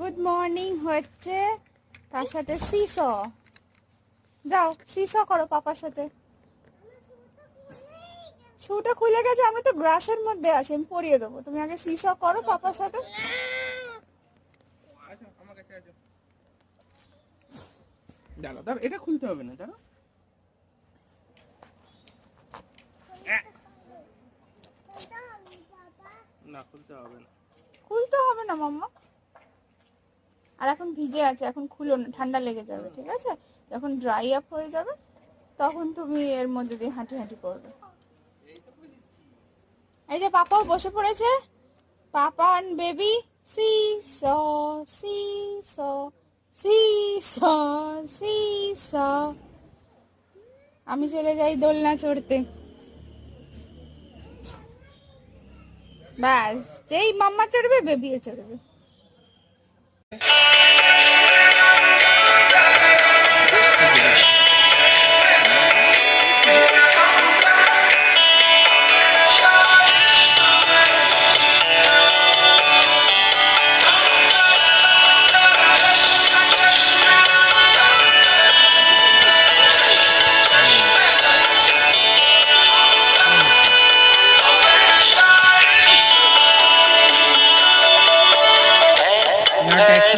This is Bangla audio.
গুড মর্নিং হচ্ছে, তার সাথে সিস। যাও সিস করো পাপার সাথে। শুটা খুলে গেছে, আমি তো গ্রাসের মধ্যে আছি, আমি পরিয়ে দেবো। তুমি আগে সিস করো পাপার সাথে। দাঁড়া দাঁড়া, এটা খুলতে হবে না, দাঁড়া। না খুলতে হবে না, খুলতে হবে না মাম্মা। আর এখন ভিজে আছে, এখন খুলো না, ঠান্ডা লেগে যাবে, ঠিক আছে? যখন ড্রাই আপ হয়ে যাবে তখন তুমি এর মধ্যে দিয়ে হাঁটি হাঁটি করবে। এই যে পাপাও বসে পড়েছে, পাপা অ্যান্ড বেবি। সিস সিস সিস সিস। আমি চলে যাই দোলনা চড়তে। ব্যাস, যেই মাম্মা চড়বে বেবিও চড়বে। না ট্যাক্সি